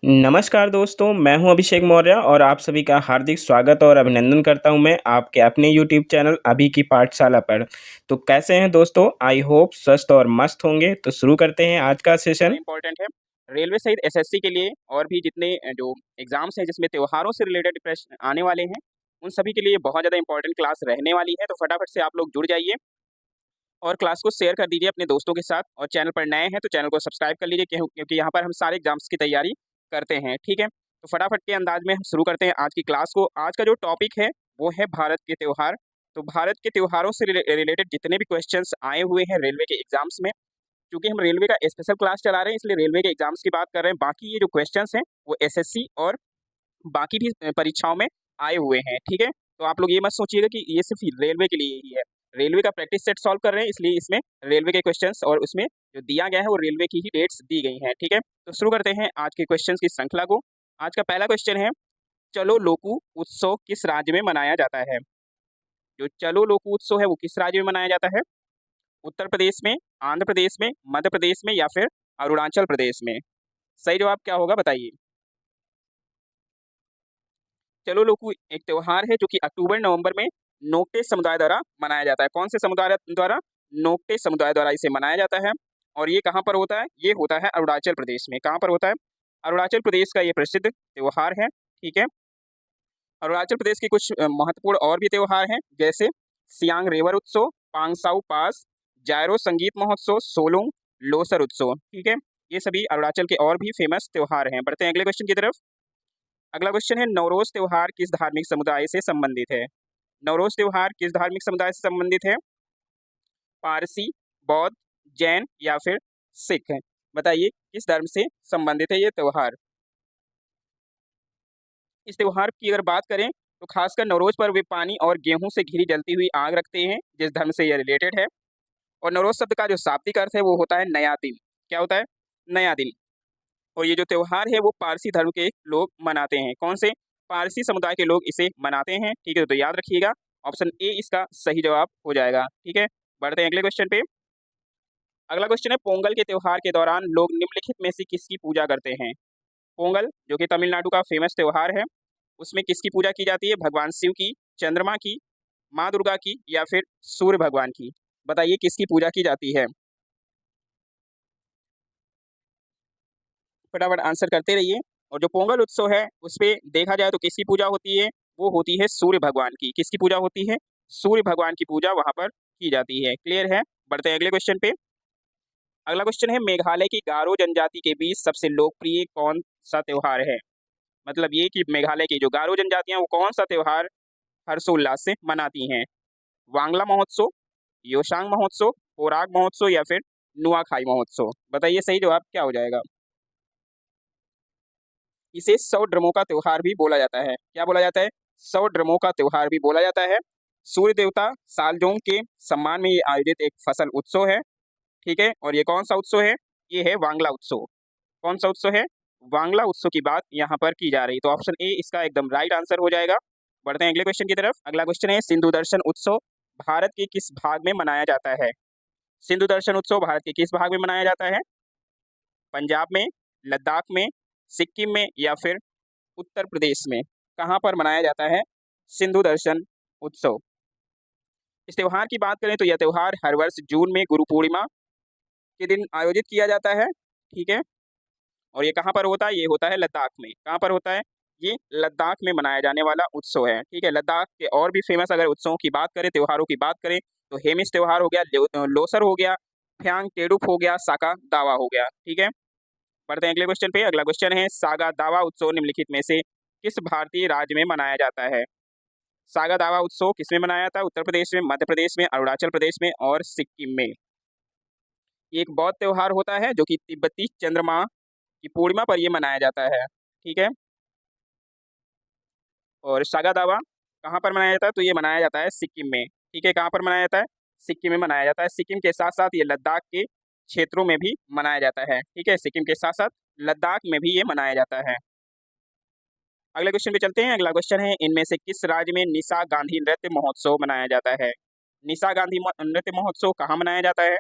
नमस्कार दोस्तों, मैं हूं अभिषेक मौर्य और आप सभी का हार्दिक स्वागत और अभिनंदन करता हूं मैं आपके अपने यूट्यूब चैनल अभी की पाठशाला पर। तो कैसे हैं दोस्तों? आई होप स्वस्थ और मस्त होंगे। तो शुरू करते हैं आज का ज़्यादा सेशन। इम्पोर्टेंट है। रेलवे सहित एसएससी के लिए और भी जितने जो एग्ज़ाम्स हैं जिसमें त्योहारों से रिलेटेड प्रश्न आने वाले हैं, उन सभी के लिए बहुत ज़्यादा इम्पोर्टेंट क्लास रहने वाली है। तो फटाफट से आप लोग जुड़ जाइए और क्लास को शेयर कर दीजिए अपने दोस्तों के साथ, और चैनल पर नए हैं तो चैनल को सब्सक्राइब कर लीजिए क्योंकि यहाँ पर हम सारे एग्ज़ाम्स की तैयारी करते हैं, ठीक है? तो फटाफट के अंदाज में हम शुरू करते हैं आज की क्लास को। आज का जो टॉपिक है वो है भारत के त्योहार। तो भारत के त्योहारों से रिलेटेड जितने भी क्वेश्चंस आए हुए हैं रेलवे के एग्ज़ाम्स में, क्योंकि हम रेलवे का स्पेशल क्लास चला रहे हैं इसलिए रेलवे के एग्जाम्स की बात कर रहे हैं। बाकी ये जो क्वेश्चंस हैं वो एसएससी और बाकी भी परीक्षाओं में आए हुए हैं, ठीक है? तो आप लोग ये मत सोचिएगा कि ये सिर्फ रेलवे के लिए ही है। रेलवे का प्रैक्टिस सेट सॉल्व कर रहे हैं इसलिए इसमें रेलवे के क्वेश्चंस और उसमें जो दिया गया है वो रेलवे की ही डेट्स दी गई हैं, ठीक है? तो शुरू करते हैं आज के क्वेश्चंस की श्रृंखला को। आज का पहला क्वेश्चन है, चलो लोकू उत्सव किस राज्य में मनाया जाता है? जो चलो लोकू उत्सव है वो किस राज्य में मनाया जाता है? उत्तर प्रदेश में, आंध्र प्रदेश में, मध्य प्रदेश में या फिर अरुणाचल प्रदेश में? सही जवाब क्या होगा बताइए। चलो लोकू एक त्योहार है जो कि अक्टूबर नवंबर में नोक्टे समुदाय द्वारा मनाया जाता है। कौन से समुदाय द्वारा? नोक्टे समुदाय द्वारा इसे मनाया जाता है। और ये कहाँ पर होता है? ये होता है अरुणाचल प्रदेश में। कहाँ पर होता है? अरुणाचल प्रदेश का ये प्रसिद्ध त्योहार है, ठीक है? अरुणाचल प्रदेश के कुछ महत्वपूर्ण और भी त्योहार हैं, जैसे सियांग रेवर उत्सव, पांगसाऊ पास, जायरो संगीत महोत्सव, सोलुंग लोसर उत्सव, ठीक है? ये सभी अरुणाचल के और भी फेमस त्योहार हैं। बढ़ते हैं अगले क्वेश्चन की तरफ। अगला क्वेश्चन है, नवरोज त्योहार किस धार्मिक समुदाय से संबंधित है? नवरोज त्योहार किस धार्मिक समुदाय से संबंधित है? पारसी, बौद्ध, जैन या फिर सिख? बताइए किस धर्म से संबंधित है ये त्योहार। इस त्योहार की अगर बात करें तो खासकर नवरोज पर वे पानी और गेहूं से घिरी जलती हुई आग रखते हैं, जिस धर्म से यह रिलेटेड है। और नवरोज शब्द का जो शाब्दिक अर्थ है वो होता है नया दिन। क्या होता है? नया दिन। और ये जो त्योहार है वो पारसी धर्म के लोग मनाते हैं। कौन से? पारसी समुदाय के लोग इसे मनाते हैं, ठीक है? तो याद रखिएगा, ऑप्शन ए इसका सही जवाब हो जाएगा, ठीक है? बढ़ते हैं अगले क्वेश्चन पे। अगला क्वेश्चन है, पोंगल के त्योहार के दौरान लोग निम्नलिखित में से किसकी पूजा करते हैं? पोंगल जो कि तमिलनाडु का फेमस त्योहार है, उसमें किसकी पूजा की जाती है? भगवान शिव की, चंद्रमा की, माँ दुर्गा की या फिर सूर्य भगवान की? बताइए किसकी पूजा की जाती है। फटाफट आंसर करते रहिए। और जो पोंगल उत्सव है उस पे देखा जाए तो किसकी पूजा होती है? वो होती है सूर्य भगवान की। किसकी पूजा होती है? सूर्य भगवान की पूजा वहां पर की जाती है। क्लियर है? बढ़ते हैं अगले क्वेश्चन पे। अगला क्वेश्चन है, मेघालय की गारो जनजाति के बीच सबसे लोकप्रिय कौन सा त्योहार है? मतलब ये कि मेघालय की जो गारो जनजातियां वो कौन सा त्योहार हर्षोल्लास से मनाती हैं? वांगला महोत्सव, योशांग महोत्सव, पोराग महोत्सव या फिर नुआखाई महोत्सव? बताइए सही जवाब क्या हो जाएगा। इसे 100 ड्रमों का त्योहार भी बोला जाता है। क्या बोला जाता है? 100 ड्रमों का त्योहार भी बोला जाता है। सूर्य देवता सालजोंग के सम्मान में ये आयोजित एक फसल उत्सव है, ठीक है? और ये कौन सा उत्सव है? ये है वांगला उत्सव। कौन सा उत्सव है? वांगला उत्सव की बात यहाँ पर की जा रही है। तो ऑप्शन ए इसका एकदम राइट आंसर हो जाएगा। बढ़ते हैं अगले क्वेश्चन की तरफ। अगला क्वेश्चन है, सिंधु दर्शन उत्सव भारत के किस भाग में मनाया जाता है? सिंधु दर्शन उत्सव भारत के किस भाग में मनाया जाता है? पंजाब में, लद्दाख में, सिक्किम में या फिर उत्तर प्रदेश में? कहाँ पर मनाया जाता है सिंधु दर्शन उत्सव? इस त्योहार की बात करें तो यह त्योहार हर वर्ष जून में गुरु पूर्णिमा के दिन आयोजित किया जाता है, ठीक है? और ये कहाँ पर होता है? ये होता है लद्दाख में। कहाँ पर होता है? ये लद्दाख में मनाया जाने वाला उत्सव है, ठीक है? लद्दाख के और भी फेमस अगर उत्सवों की बात करें, त्योहारों की बात करें, तो हेमिस त्योहार हो गया, लोसर हो गया, फ्यांग टेडुप हो गया, साका दावा हो गया, ठीक है? बढ़ते हैं अगले क्वेश्चन पे। अगला क्वेश्चन है, सागा दावा उत्सव निम्नलिखित में से किस भारतीय राज्य में मनाया जाता है? सागा दावा उत्सव किसमें मनाया जाता है? उत्तर प्रदेश में, मध्य प्रदेश में, अरुणाचल प्रदेश में और सिक्किम में? ये एक बौद्ध त्योहार होता है जो कि तिब्बती चंद्रमा की पूर्णिमा पर ये मनाया जाता है, ठीक है? और सागा दावा कहाँ पर मनाया जाता है? तो ये मनाया जाता है सिक्किम में, ठीक है? कहाँ पर मनाया जाता है? सिक्किम में मनाया जाता है। सिक्किम के साथ साथ ये लद्दाख के क्षेत्रों में भी मनाया जाता है, ठीक है? सिक्किम के साथ साथ लद्दाख में भी ये मनाया जाता है। अगले क्वेश्चन पे चलते हैं। अगला क्वेश्चन है, इनमें से किस राज्य में निशा गांधी नृत्य महोत्सव मनाया जाता है? निशा गांधी नृत्य महोत्सव कहाँ मनाया जाता है?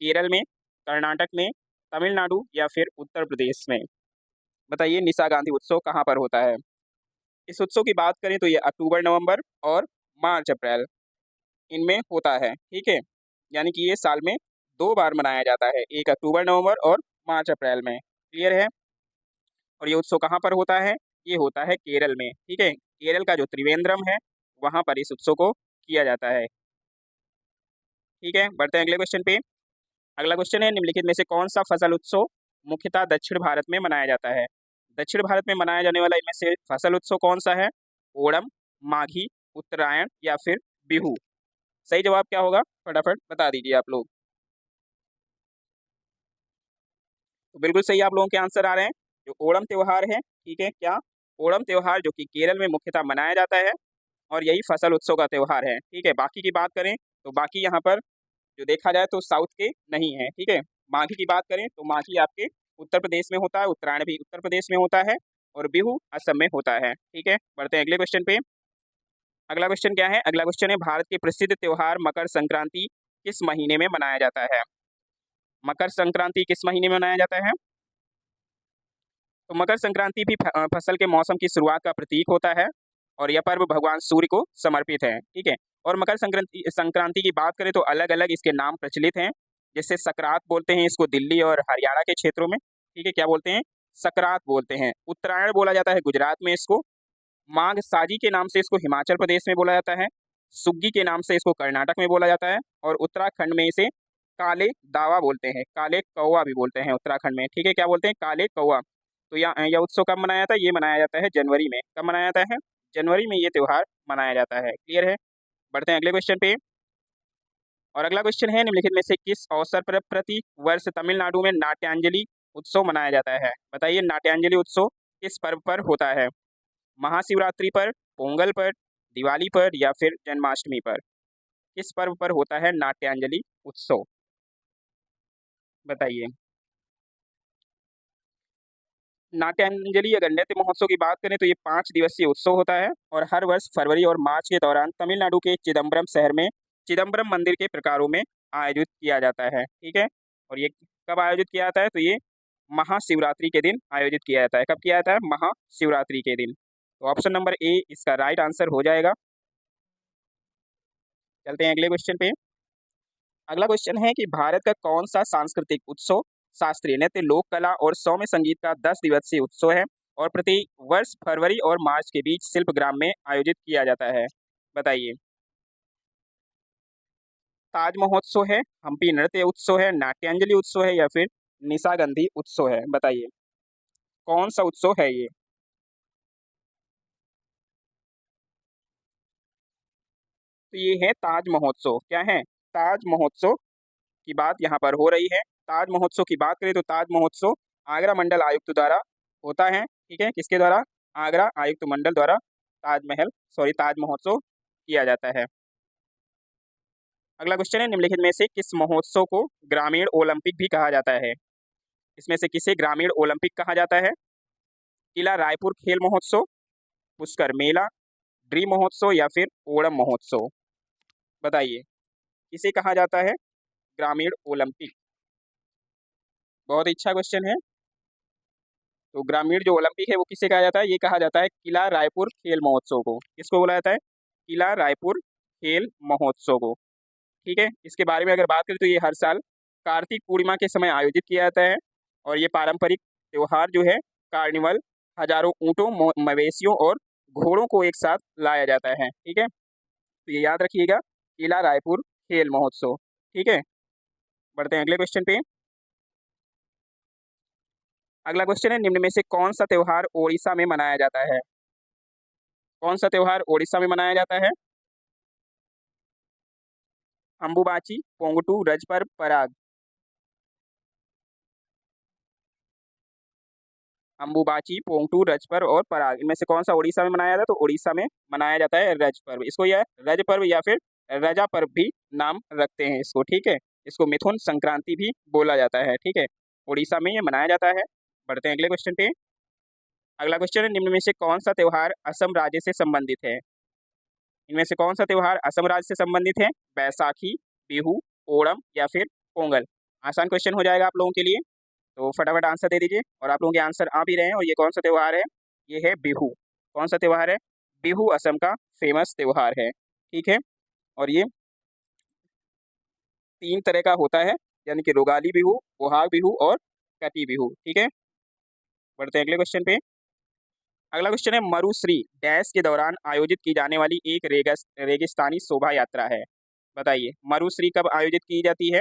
केरल में, कर्नाटक में, तमिलनाडु या फिर उत्तर प्रदेश में? बताइए निशा गांधी उत्सव कहाँ पर होता है। इस उत्सव की बात करें तो ये अक्टूबर नवंबर और मार्च अप्रैल इनमें होता है, ठीक है। यानी कि ये साल में 2 बार मनाया जाता है, एक अक्टूबर नवंबर और मार्च अप्रैल में। क्लियर है। और ये उत्सव कहाँ पर होता है, ये होता है केरल में, ठीक है। केरल का जो त्रिवेंद्रम है वहाँ पर इस उत्सव को किया जाता है, ठीक है। बढ़ते हैं अगले क्वेश्चन पे। अगला क्वेश्चन है निम्नलिखित में से कौन सा फसल उत्सव मुख्यतः दक्षिण भारत में मनाया जाता है। दक्षिण भारत में मनाया जाने वाला इनमें से फसल उत्सव कौन सा है। ओणम, माघी, उत्तरायण या फिर बिहू। सही जवाब क्या होगा फटाफट बता दीजिए आप लोग। तो बिल्कुल सही आप लोगों के आंसर आ रहे हैं। जो ओणम त्योहार है, ठीक है क्या, ओणम त्योहार जो कि केरल में मुख्यतः मनाया जाता है और यही फसल उत्सव का त्योहार है, ठीक है। बाकी की बात करें तो बाकी यहाँ पर जो देखा जाए तो साउथ के नहीं है, ठीक है। माघी की बात करें तो माघी आपके उत्तर प्रदेश में होता है, उत्तरायण भी उत्तर प्रदेश में होता है और बिहू असम में होता है, ठीक है। बढ़ते हैं अगले क्वेश्चन पे। अगला क्वेश्चन क्या है, अगला क्वेश्चन है भारत के प्रसिद्ध त्योहार मकर संक्रांति किस महीने में मनाया जाता है। मकर संक्रांति किस महीने में मनाया जाता है। तो मकर संक्रांति भी फसल के मौसम की शुरुआत का प्रतीक होता है और यह पर्व भगवान सूर्य को समर्पित है, ठीक है। और मकर संक्रांति संक्रांति की बात करें तो अलग अलग इसके नाम प्रचलित हैं। जैसे सकरात बोलते हैं इसको दिल्ली और हरियाणा के क्षेत्रों में, ठीक है। क्या बोलते हैं, सकरात बोलते हैं। उत्तरायण बोला जाता है गुजरात में इसको। माघ साजी के नाम से इसको हिमाचल प्रदेश में बोला जाता है। सुग्गी के नाम से इसको कर्नाटक में बोला जाता है और उत्तराखंड में इसे काले दावा बोलते हैं, काले कौवा भी बोलते हैं उत्तराखंड में, ठीक है। क्या बोलते हैं, काले कौवा। तो यह उत्सव कब मनाया जाता है, ये मनाया जाता है जनवरी में। कब मनाया जाता है, जनवरी में ये त्योहार मनाया जाता है। क्लियर है। बढ़ते हैं अगले क्वेश्चन पे। और अगला क्वेश्चन है निम्नलिखित में से किस अवसर पर प्रति वर्ष तमिलनाडु में नाट्यांजलि उत्सव मनाया जाता है। बताइए नाट्यांजलि उत्सव किस पर्व पर होता है। महाशिवरात्रि पर, पोंगल पर, दिवाली पर या फिर जन्माष्टमी पर। किस पर्व पर होता है नाट्यांजलि उत्सव, बताइए। नाट्यांजलि अगर नृत्य महोत्सव की बात करें तो ये 5 दिवसीय उत्सव होता है और हर वर्ष फरवरी और मार्च के दौरान तमिलनाडु के चिदम्बरम शहर में चिदम्बरम मंदिर के प्रकारों में आयोजित किया जाता है, ठीक है। और ये कब आयोजित किया जाता है, तो ये महाशिवरात्रि के दिन आयोजित किया जाता है। कब किया जाता है, महाशिवरात्रि के दिन। तो ऑप्शन नंबर ए इसका राइट आंसर हो जाएगा। चलते हैं अगले क्वेश्चन पे। अगला क्वेश्चन है कि भारत का कौन सा सांस्कृतिक उत्सव शास्त्रीय नृत्य, लोक कला और सौम्य संगीत का 10 दिवसीय उत्सव है और प्रति वर्ष फरवरी और मार्च के बीच शिल्पग्राम में आयोजित किया जाता है। बताइए। ताज महोत्सव है, हम्पी नृत्य उत्सव है, नाट्यांजलि उत्सव है या फिर निशागंधी उत्सव है। बताइए कौन सा उत्सव है ये। तो ये है ताज महोत्सव। क्या है, ताज महोत्सव की बात यहाँ पर हो रही है। ताज महोत्सव की बात करें तो ताज महोत्सव आगरा मंडल आयुक्त द्वारा होता है, ठीक है। किसके द्वारा, आगरा आयुक्त मंडल द्वारा ताज महोत्सव किया जाता है। अगला क्वेश्चन है निम्नलिखित में से किस महोत्सव को ग्रामीण ओलंपिक भी कहा जाता है। इसमें से किसे ग्रामीण ओलंपिक कहा जाता है। किला रायपुर खेल महोत्सव, पुष्कर मेला, ड्रीम महोत्सव या फिर ओणम महोत्सव। बताइए किसे कहा जाता है ग्रामीण ओलंपिक। बहुत अच्छा क्वेश्चन है। तो ग्रामीण जो ओलंपिक है वो किसे कहा जाता है, ये कहा जाता है किला रायपुर खेल महोत्सव को। किसको बोला जाता है, किला रायपुर खेल महोत्सव को, ठीक है। इसके बारे में अगर बात करें तो ये हर साल कार्तिक पूर्णिमा के समय आयोजित किया जाता है और ये पारंपरिक त्योहार जो है कार्निवल हजारों ऊँटों, मवेशियों और घोड़ों को एक साथ लाया जाता है, ठीक है। तो ये याद रखिएगा, किला रायपुर खेल महोत्सव, ठीक है। बढ़ते हैं अगले क्वेश्चन पे। अगला क्वेश्चन है निम्न में से कौन सा त्योहार ओडिशा में मनाया जाता है। कौन सा त्योहार ओडिशा में मनाया जाता है। अंबुबाची, पोंगटू, रजपर्व, पराग। अंबुबाची, पोंगटू, रजपर्व और पराग इनमें से कौन सा ओडिशा में मनाया जाता है, तो ओडिशा में मनाया जाता है रज पर्व। इसको यह रज पर्व या फिर रजा पर्व भी नाम रखते हैं इसको, ठीक है। इसको मिथुन संक्रांति भी बोला जाता है, ठीक है। ओडिशा में ये मनाया जाता है। बढ़ते हैं अगले क्वेश्चन पे। अगला क्वेश्चन है निम्न में से कौन सा त्योहार असम राज्य से संबंधित है। इनमें से कौन सा त्योहार असम राज्य से संबंधित है। बैसाखी, बिहू, ओणम या फिर पोंगल। आसान क्वेश्चन हो जाएगा आप लोगों के लिए। तो फटाफट आंसर दे दीजिए और आप लोगों के आंसर आ भी रहे हैं। और ये कौन सा त्यौहार है? ये है बिहू। कौन सा त्यौहार है? बिहू असम का फेमस त्यौहार है। ठीक है, और ये 3 तरह का होता है, यानी कि रोगाली बिहू, बोहाग बिहू और कटी बिहू। ठीक है, बढ़ते हैं अगले क्वेश्चन पे। अगला क्वेश्चन है मरुश्री डैश के दौरान आयोजित की जाने वाली एक रेगिस्तानी शोभा यात्रा है। बताइए मरुश्री कब आयोजित की जाती है?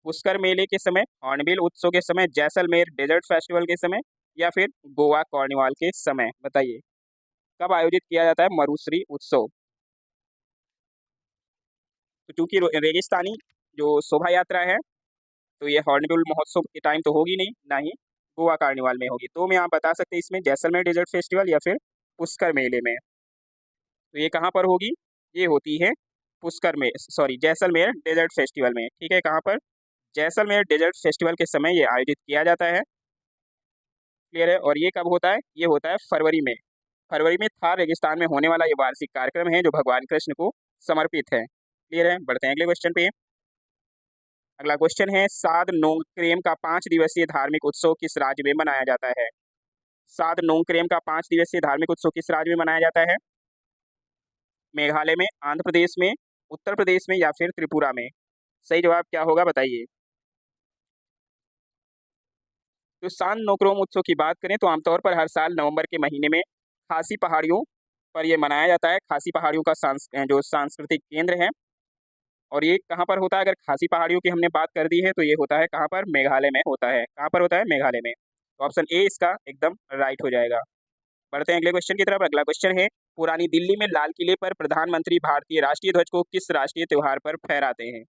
पुष्कर मेले के समय, हॉर्नबिल उत्सव के समय, जैसलमेर डेजर्ट फेस्टिवल के समय, या फिर गोवा कार्निवाल के समय? बताइए कब आयोजित किया जाता है मरुश्री उत्सव? तो चूंकि रेगिस्तानी जो शोभा यात्रा है, तो ये हॉर्नबिल महोत्सव के टाइम तो होगी नहीं, ना ही गोवा कार्निवाल में होगी। तो मैं आप बता सकते हैं इसमें जैसलमेर डेजर्ट फेस्टिवल या फिर पुष्कर मेले में। तो ये कहाँ पर होगी? ये होती है पुष्कर में, सॉरी जैसलमेर डेजर्ट फेस्टिवल में। ठीक है, कहाँ पर? जैसलमेर डेजर्ट फेस्टिवल के समय ये आयोजित किया जाता है। क्लियर है, और ये कब होता है? ये होता है फरवरी में। फरवरी में थार रेगिस्तान में होने वाला ये वार्षिक कार्यक्रम है जो भगवान कृष्ण को समर्पित है। क्लियर है, बढ़ते हैं अगले क्वेश्चन पे। अगला क्वेश्चन है साद नोंगक्रेम का 5 दिवसीय धार्मिक उत्सव किस राज्य में मनाया जाता है? साद नोंगक्रेम का 5 दिवसीय धार्मिक उत्सव किस राज्य में मनाया जाता है? मेघालय में, आंध्र प्रदेश में, उत्तर प्रदेश में, या फिर त्रिपुरा में? सही जवाब क्या होगा बताइए। तो सान नोक्रोम उत्सव की बात करें तो आमतौर पर हर साल नवंबर के महीने में खासी पहाड़ियों पर यह मनाया जाता है। खासी पहाड़ियों का जो सांस्कृतिक केंद्र है, और ये कहाँ पर होता है? अगर खासी पहाड़ियों की हमने बात कर दी है तो ये होता है कहाँ पर? मेघालय में होता है। कहाँ पर होता है? मेघालय में। तो ऑप्शन ए इसका एकदम राइट हो जाएगा। बढ़ते हैं अगले क्वेश्चन की तरफ। अगला क्वेश्चन है पुरानी दिल्ली में लाल किले पर प्रधानमंत्री भारतीय राष्ट्रीय ध्वज को किस राष्ट्रीय त्योहार पर फहराते हैं?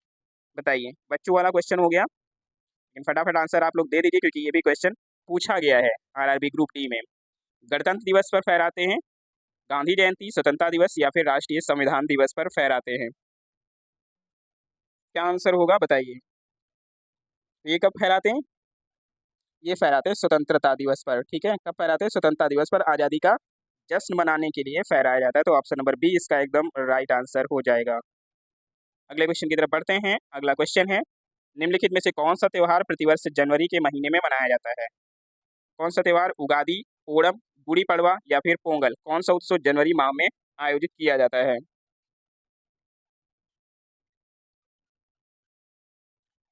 बताइए, बच्चों वाला क्वेश्चन हो गया, लेकिन फटाफट आंसर आप लोग दे दीजिए क्योंकि ये भी क्वेश्चन पूछा गया है आरआरबी ग्रुप डी में। गणतंत्र दिवस पर फहराते हैं, गांधी जयंती, स्वतंत्रता दिवस, या फिर राष्ट्रीय संविधान दिवस पर फहराते हैं? क्या आंसर होगा बताइए। ये कब फहराते हैं? ये फहराते हैं स्वतंत्रता दिवस पर। ठीक है, कब फहराते हैं? स्वतंत्रता दिवस पर आज़ादी का जश्न मनाने के लिए फहराया जाता है। तो ऑप्शन नंबर बी इसका एकदम राइट आंसर हो जाएगा। अगले क्वेश्चन की तरफ बढ़ते हैं। अगला क्वेश्चन है निम्नलिखित में से कौन सा त्यौहार प्रतिवर्ष जनवरी के महीने में मनाया जाता है? कौन सा त्यौहार? उगादि, ओणम, गुड़ी पड़वा, या फिर पोंगल? कौन सा उत्सव जनवरी माह में आयोजित किया जाता है?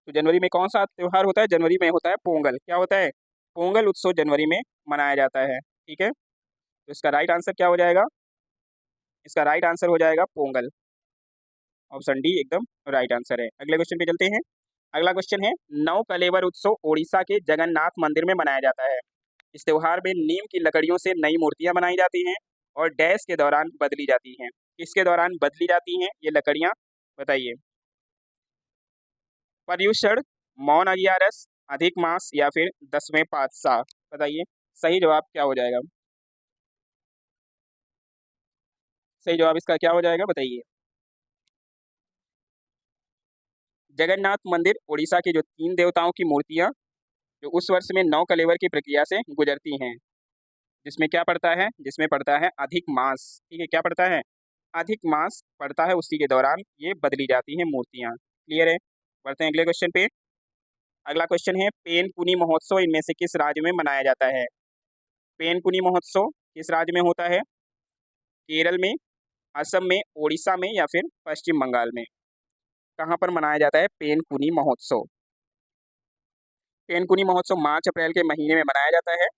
तो जनवरी में कौन सा त्यौहार होता है? जनवरी में होता है पोंगल। क्या होता है? पोंगल उत्सव जनवरी में मनाया जाता है। ठीक है, तो इसका राइट आंसर क्या हो जाएगा? इसका राइट आंसर हो जाएगा पोंगल। ऑप्शन डी एकदम राइट आंसर है। अगले क्वेश्चन पे चलते हैं। अगला क्वेश्चन है नव कलेवर उत्सव ओडिशा के जगन्नाथ मंदिर में मनाया जाता है। इस त्योहार में नीम की लकड़ियों से नई मूर्तियां बनाई जाती हैं और डैश के दौरान बदली जाती हैं। किसके दौरान बदली जाती हैं ये लकड़ियां? बताइए। पर्युषण, मौन अगियारस, अधिक मास, या फिर दसवें पातशाह? बताइए सही जवाब क्या हो जाएगा। सही जवाब इसका क्या हो जाएगा बताइए। जगन्नाथ मंदिर ओडिशा के जो 3 देवताओं की मूर्तियां जो उस वर्ष में 9 कलेवर की प्रक्रिया से गुजरती हैं, जिसमें क्या पड़ता है? जिसमें पड़ता है अधिक मास। ठीक है, क्या पड़ता है? अधिक मास पड़ता है, उसी के दौरान ये बदली जाती हैं मूर्तियां। क्लियर है, बढ़ते हैं अगले क्वेश्चन पे। अगला क्वेश्चन है पेनकुनी महोत्सव इनमें से किस राज्य में मनाया जाता है? पेनकुनी महोत्सव किस राज्य में होता है? केरल में, असम में, ओडिशा में, या फिर पश्चिम बंगाल में? कहाँ पर मनाया जाता है पेनकुनी महोत्सव? पेनकुनी महोत्सव मार्च अप्रैल के महीने में मनाया जाता है।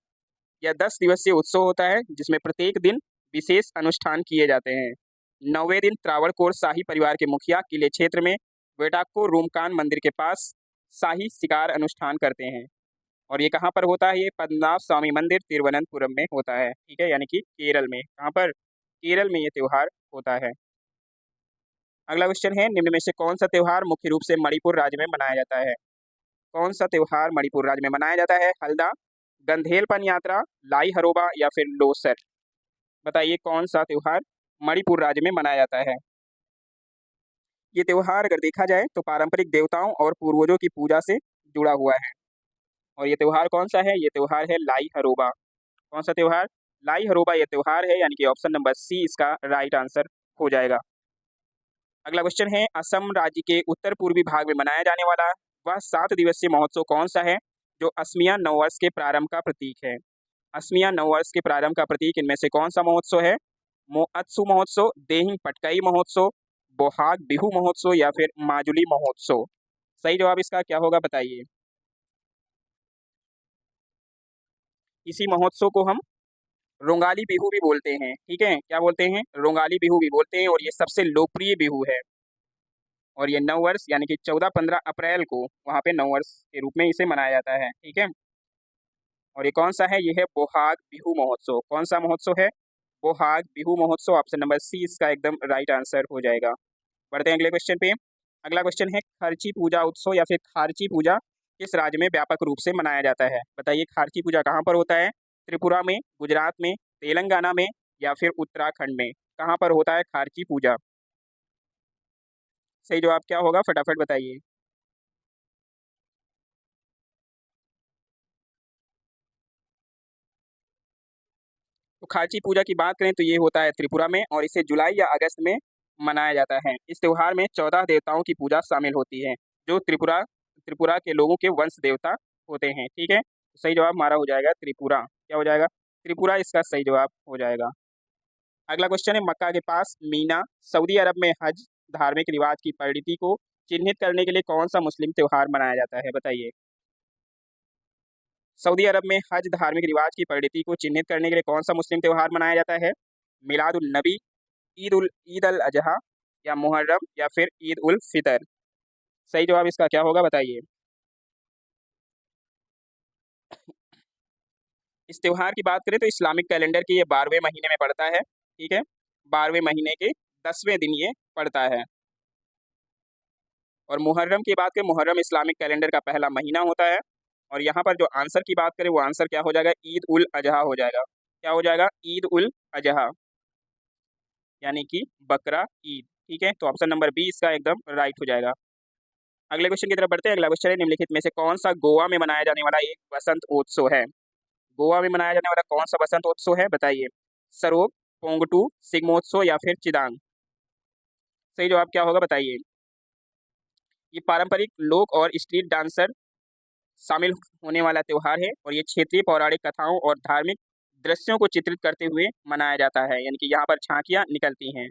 यह 10 दिवसीय उत्सव होता है जिसमें प्रत्येक दिन विशेष अनुष्ठान किए जाते हैं। 9वें दिन त्रावणकोर शाही परिवार के मुखिया किले क्षेत्र में वेटाक्को रूमकान मंदिर के पास शाही शिकार अनुष्ठान करते हैं। और ये कहाँ पर होता है? ये पद्मनाभ स्वामी मंदिर तिरुवनंतपुरम में होता है। ठीक है, यानी कि केरल में। कहाँ पर? केरल में ये त्योहार होता है। अगला क्वेश्चन है निम्न में से कौन सा त्योहार मुख्य रूप से मणिपुर राज्य में मनाया जाता है? कौन सा त्योहार मणिपुर राज्य में मनाया जाता है? हल्दा, गंधेलपन यात्रा, लाई हरोबा, या फिर लोसर? बताइए कौन सा त्योहार मणिपुर राज्य में मनाया जाता है? ये त्योहार अगर देखा जाए तो पारंपरिक देवताओं और पूर्वजों की पूजा से जुड़ा हुआ है। और ये त्योहार कौन सा है? ये त्योहार है लाई हरोबा। कौन सा त्योहार? लाई हरोबा ये त्योहार है, यानी कि ऑप्शन नंबर सी इसका राइट आंसर हो जाएगा। अगला क्वेश्चन है असम राज्य के उत्तर पूर्वी भाग में मनाया जाने वाला वह 7 दिवसीय महोत्सव कौन सा है जो असमिया नववर्ष के प्रारंभ का प्रतीक है। असमिया नववर्ष के प्रारंभ का प्रतीक इनमें से कौन सा महोत्सव है? मोअत्सु महोत्सव, देहिंग पटकाई महोत्सव, बोहाग बिहू महोत्सव या फिर माजुली महोत्सव। सही जवाब इसका क्या होगा बताइए। इसी महोत्सव को हम रोंगाली बिहू भी बोलते हैं। ठीक है, क्या बोलते हैं? रोंगाली बिहू भी बोलते हैं, और ये सबसे लोकप्रिय बिहू है। और ये नववर्ष यानी कि 14-15 अप्रैल को वहाँ पे नववर्ष के रूप में इसे मनाया जाता है। ठीक है, और ये कौन सा है? ये है बोहाग बिहू महोत्सव। कौन सा महोत्सव है? बोहाग बिहू महोत्सव। ऑप्शन नंबर सी इसका एकदम राइट आंसर हो जाएगा। बढ़ते हैं अगले क्वेश्चन पे। अगला क्वेश्चन है खारची पूजा उत्सव या फिर खारची पूजा किस राज्य में व्यापक रूप से मनाया जाता है? बताइए, खारची पूजा कहाँ पर होता है? त्रिपुरा में, गुजरात में, तेलंगाना में या फिर उत्तराखंड में? कहाँ पर होता है खारची पूजा? सही जवाब क्या होगा फटाफट बताइए। तो खारची पूजा की बात करें तो ये होता है त्रिपुरा में, और इसे जुलाई या अगस्त में मनाया जाता है। इस त्योहार में 14 देवताओं की पूजा शामिल होती है, जो त्रिपुरा त्रिपुरा के लोगों के वंश देवता होते हैं। ठीक है, तो सही जवाब हमारा हो जाएगा त्रिपुरा। क्या हो जाएगा? त्रिपुरा इसका सही जवाब हो जाएगा। अगला क्वेश्चन है मक्का के पास मीना, सऊदी अरब में हज धार्मिक रिवाज की परिणति को चिन्हित करने के लिए कौन सा मुस्लिम त्योहार मनाया जाता है? बताइए। सऊदी अरब में हज धार्मिक रिवाज की परिणति को चिन्हित करने के लिए कौन सा मुस्लिम त्योहार मनाया जाता है? मिलाद उल नबी, ईद अल अजहा या मुहर्रम या फिर ईद उल फितर? सही जवाब इसका क्या होगा बताइए। इस त्योहार की बात करें तो इस्लामिक कैलेंडर के ये 12वें महीने में पड़ता है। ठीक है, 12वें महीने के 10वें दिन ये पड़ता है। और मुहर्रम की बात करें, मुहर्रम इस्लामिक कैलेंडर का पहला महीना होता है। और यहाँ पर जो आंसर की बात करें वो आंसर क्या हो जाएगा? ईद उल अजहा हो जाएगा। क्या हो जाएगा? ईद उल अजहा, यानी कि बकरा ईद। ठीक है, तो ऑप्शन नंबर बी इसका एकदम राइट हो जाएगा। अगले क्वेश्चन की तरफ बढ़ते हैं। अगला क्वेश्चन है निम्नलिखित में से कौन सा गोवा में मनाया जाने वाला एक बसंत उत्सव है? गोवा में मनाया जाने वाला कौन सा बसंत उत्सव है बताइए। सरोग, पोंगटू, सिग्मोत्सव या फिर चिदांग? सही जवाब क्या होगा बताइए। ये पारंपरिक लोक और स्ट्रीट डांसर शामिल होने वाला त्योहार है, और ये क्षेत्रीय पौराणिक कथाओं और धार्मिक दृश्यों को चित्रित करते हुए मनाया जाता है, यानी कि यहाँ पर झांकियाँ निकलती हैं।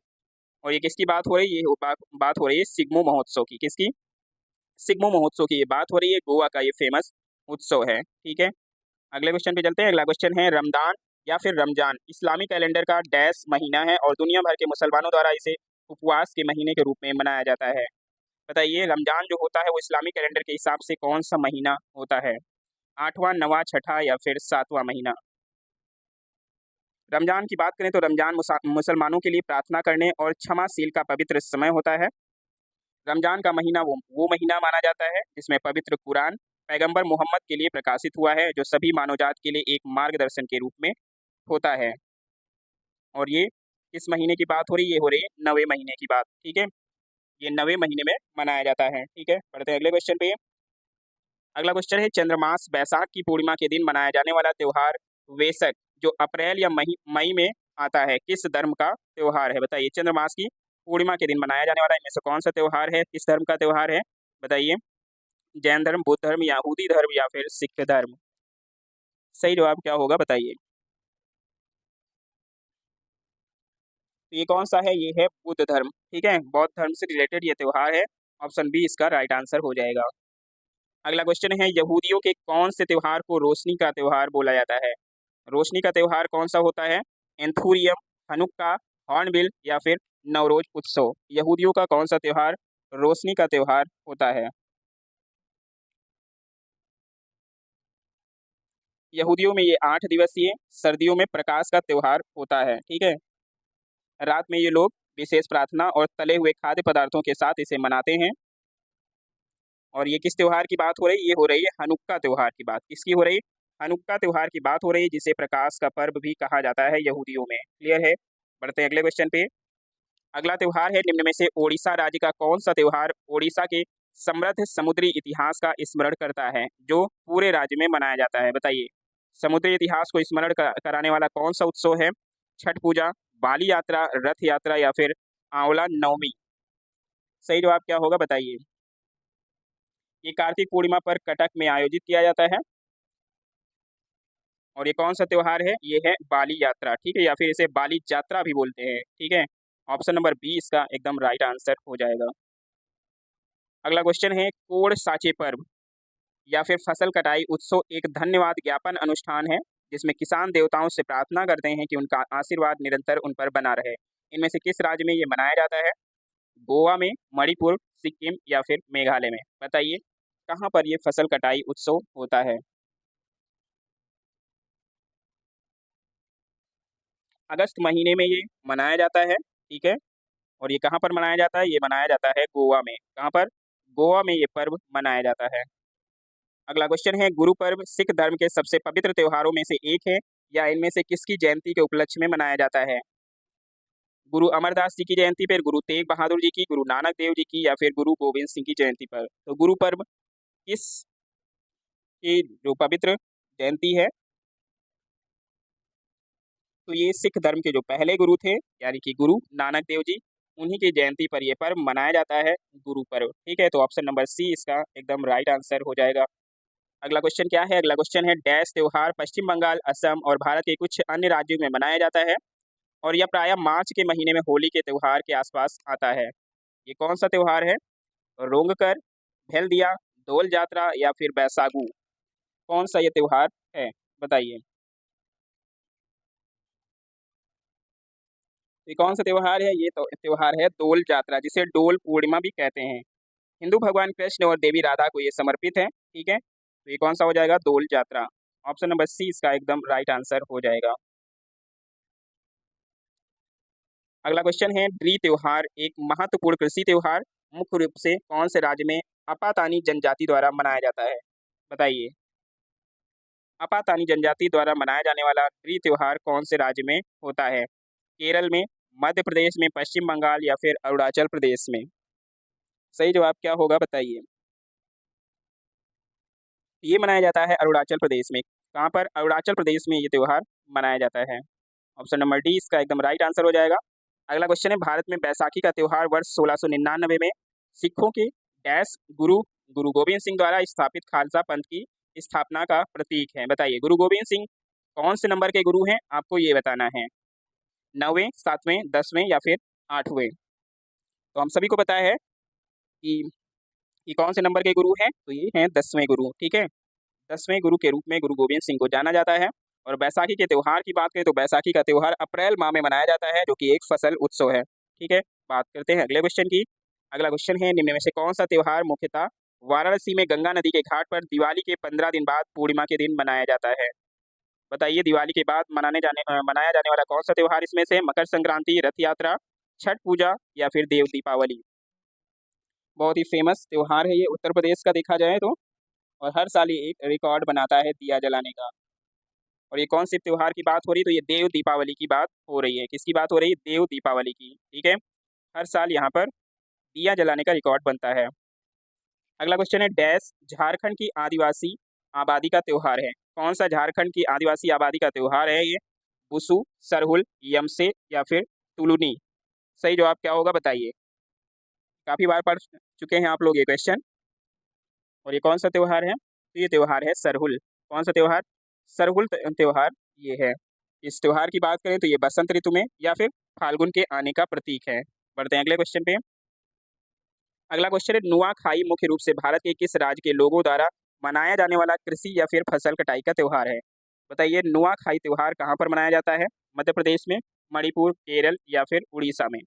और ये किसकी बात हो रही है? ये बात हो रही है सिग्मो महोत्सव की। किसकी? सिग्मो महोत्सव की ये बात हो रही है। गोवा का ये फेमस उत्सव है। ठीक है, अगले क्वेश्चन पे चलते हैं। अगला क्वेश्चन है रमदान या फिर रमजान इस्लामी कैलेंडर का डैश महीना है और दुनिया भर के मुसलमानों द्वारा इसे उपवास के महीने के रूप में मनाया जाता है। बताइए, रमजान जो होता है वो इस्लामी कैलेंडर के हिसाब से कौन सा महीना होता है? 8वां, 9वां, छठा या फिर 7वां महीना? रमजान की बात करें तो रमजान मुसलमानों के लिए प्रार्थना करने और क्षमाशील का पवित्र समय होता है। रमजान का महीना वो महीना माना जाता है जिसमें पवित्र कुरान पैगंबर मोहम्मद के लिए प्रकाशित हुआ है, जो सभी मानवजात के लिए एक मार्गदर्शन के रूप में होता है। और ये किस महीने की बात हो रही है? ये हो रही है 9वें महीने की बात। ठीक है, ये 9वें महीने में मनाया जाता है। ठीक है, बढ़ते हैं अगले क्वेश्चन पे। अगला क्वेश्चन है चंद्रमास बैसाख की पूर्णिमा के दिन मनाया जाने वाला त्योहार वेसक, जो अप्रैल या मई मई में आता है, किस धर्म का त्योहार है? बताइए, चंद्रमास की पूर्णिमा के दिन मनाया जाने वाला इनमें से कौन सा त्योहार है? किस धर्म का त्योहार है बताइए। जैन धर्म, बुद्ध धर्म, यहूदी धर्म या फिर सिख धर्म? सही जवाब क्या होगा बताइए। तो ये कौन सा है? ये है बुद्ध धर्म। ठीक है, बौद्ध धर्म से रिलेटेड ये त्योहार है। ऑप्शन बी इसका राइट आंसर हो जाएगा। अगला क्वेश्चन है यहूदियों के कौन से त्योहार को रोशनी का त्योहार बोला जाता है? रोशनी का त्योहार कौन सा होता है? एंथुरियम, हनुक्का, हॉर्नबिल या फिर नवरोज उत्सव? यहूदियों का कौन सा त्योहार रोशनी का त्योहार होता है? यहूदियों में ये 8 दिवसीय सर्दियों में प्रकाश का त्योहार होता है। ठीक है, रात में ये लोग विशेष प्रार्थना और तले हुए खाद्य पदार्थों के साथ इसे मनाते हैं। और ये किस त्योहार की बात हो रही है? ये हो रही है हनुक्का त्योहार की बात। किसकी हो रही है? हनुक्का त्योहार की बात हो रही है, जिसे प्रकाश का पर्व भी कहा जाता है यहूदियों में। क्लियर है? बढ़ते हैं अगले क्वेश्चन पे। अगला त्योहार है निम्न में से ओडिशा राज्य का कौन सा त्योहार ओडिशा के समृद्ध समुद्री इतिहास का स्मरण करता है, जो पूरे राज्य में मनाया जाता है? बताइए, समुद्री इतिहास को स्मरण कराने वाला कौन सा उत्सव है? छठ पूजा, बाली यात्रा, रथ यात्रा या फिर आंवला नवमी? सही जवाब क्या होगा बताइए। ये कार्तिक पूर्णिमा पर कटक में आयोजित किया जाता है। और ये कौन सा त्योहार है? ये है बाली यात्रा, ठीक है, या फिर इसे बाली यात्रा भी बोलते हैं, ठीक है। ऑप्शन नंबर बी इसका एकदम राइट आंसर हो जाएगा। अगला क्वेश्चन है, कोड साचे पर्व या फिर फसल कटाई उत्सव एक धन्यवाद ज्ञापन अनुष्ठान है जिसमें किसान देवताओं से प्रार्थना करते हैं कि उनका आशीर्वाद निरंतर उन पर बना रहे। इनमें से किस राज्य में ये मनाया जाता है? गोवा में, मणिपुर, सिक्किम या फिर मेघालय में? बताइए कहाँ पर ये फसल कटाई उत्सव होता है? अगस्त महीने में ये मनाया जाता है, ठीक है। और ये कहाँ पर मनाया जाता है? ये मनाया जाता है गोवा में। कहाँ पर? गोवा में ये पर्व मनाया जाता है। अगला क्वेश्चन है, गुरु पर्व सिख धर्म के सबसे पवित्र त्योहारों में से एक है या इनमें से किसकी जयंती के उपलक्ष्य में मनाया जाता है? गुरु अमरदास जी की जयंती पर, गुरु तेग बहादुर जी की, गुरु नानक देव जी की या फिर गुरु गोविंद सिंह की जयंती पर? तो गुरु पर्व किस की जो पवित्र जयंती है, तो ये सिख धर्म के जो पहले गुरु थे यानी कि गुरु नानक देव जी, उन्हीं की जयंती पर यह पर्व मनाया जाता है, गुरु पर्व, ठीक है। तो ऑप्शन नंबर सी इसका एकदम राइट आंसर हो जाएगा। अगला क्वेश्चन क्या है? अगला क्वेश्चन है, डैश त्योहार पश्चिम बंगाल, असम और भारत के कुछ अन्य राज्यों में मनाया जाता है और यह प्रायः मार्च के महीने में होली के त्योहार के आसपास आता है। ये कौन सा त्योहार है? रोंगकर, भेल्दिया, डोल जात्रा या फिर बैसागु? कौन सा ये त्योहार है? बताइए। ये कौन सा त्योहार है? ये तो त्योहार है डोल जात्रा, जिसे डोल पूर्णिमा भी कहते हैं। हिंदू भगवान कृष्ण और देवी राधा को ये समर्पित है, ठीक है। तो ये कौन सा हो जाएगा? डोल जात्रा। ऑप्शन नंबर सी इसका एकदम राइट आंसर हो जाएगा। अगला क्वेश्चन है, ड्री त्योहार एक महत्वपूर्ण कृषि त्योहार मुख्य रूप से कौन से राज्य में अपातानी जनजाति द्वारा मनाया जाता है? बताइए। अपातानी जनजाति द्वारा मनाया जाने वाला ड्री त्योहार कौन से राज्य में होता है? केरल में, मध्य प्रदेश में, पश्चिम बंगाल या फिर अरुणाचल प्रदेश में? सही जवाब क्या होगा? बताइए। ये मनाया जाता है अरुणाचल प्रदेश में। कहाँ पर? अरुणाचल प्रदेश में ये त्योहार मनाया जाता है। ऑप्शन नंबर डी इसका एकदम राइट आंसर हो जाएगा। अगला क्वेश्चन है, भारत में बैसाखी का त्योहार वर्ष 1699 में सिखों के डैश गुरु गुरु गोविंद सिंह द्वारा स्थापित खालसा पंथ की स्थापना का प्रतीक है। बताइए गुरु गोविंद सिंह कौन से नंबर के गुरु हैं? आपको ये बताना है। 9वें, 7वें, 10वें या फिर 8वें? तो हम सभी को पता है कि ये कौन से नंबर के गुरु हैं? तो ये हैं 10वें गुरु, ठीक है। 10वें गुरु के रूप में गुरु गोविंद सिंह को जाना जाता है। और बैसाखी के त्योहार की बात करें तो बैसाखी का त्योहार अप्रैल माह में मनाया जाता है, जो कि एक फसल उत्सव है, ठीक है। बात करते हैं अगले क्वेश्चन की। अगला क्वेश्चन है, निम्न में से कौन सा त्योहार मुख्यतः वाराणसी में गंगा नदी के घाट पर दिवाली के 15 दिन बाद पूर्णिमा के दिन मनाया जाता है? बताइए दिवाली के बाद मनाया जाने वाला कौन सा त्योहार इसमें से? मकर संक्रांति, रथ यात्रा, छठ पूजा या फिर देव दीपावली? बहुत ही फेमस त्योहार है ये उत्तर प्रदेश का देखा जाए तो, और हर साल ये एक रिकॉर्ड बनाता है दिया जलाने का। और ये कौन से त्योहार की बात हो रही है? तो ये देव दीपावली की बात हो रही है। किसकी बात हो रही है? देव दीपावली की, ठीक है। हर साल यहाँ पर दिया जलाने का रिकॉर्ड बनता है। अगला क्वेश्चन है, डैश झारखंड की आदिवासी आबादी का त्योहार है? कौन सा झारखंड की आदिवासी आबादी का त्योहार है ये? बुसु, सरहुल, यमसे या फिर टुलुनी? सही जवाब क्या होगा? बताइए। काफी बार पढ़ चुके हैं आप लोग ये क्वेश्चन। और ये कौन सा त्योहार है? तो ये त्योहार है सरहुल। कौन सा त्योहार? सरहुल त्योहार ये है। इस त्योहार की बात करें तो ये बसंत ऋतु में या फिर फाल्गुन के आने का प्रतीक है। बढ़ते हैं अगले क्वेश्चन पे। अगला क्वेश्चन है, नुआखाई मुख्य रूप से भारत के किस राज्य के लोगों द्वारा मनाया जाने वाला कृषि या फिर फसल कटाई का त्योहार है? बताइए नुआखाई त्योहार कहाँ पर मनाया जाता है? मध्य प्रदेश में, मणिपुर, केरल या फिर उड़ीसा में?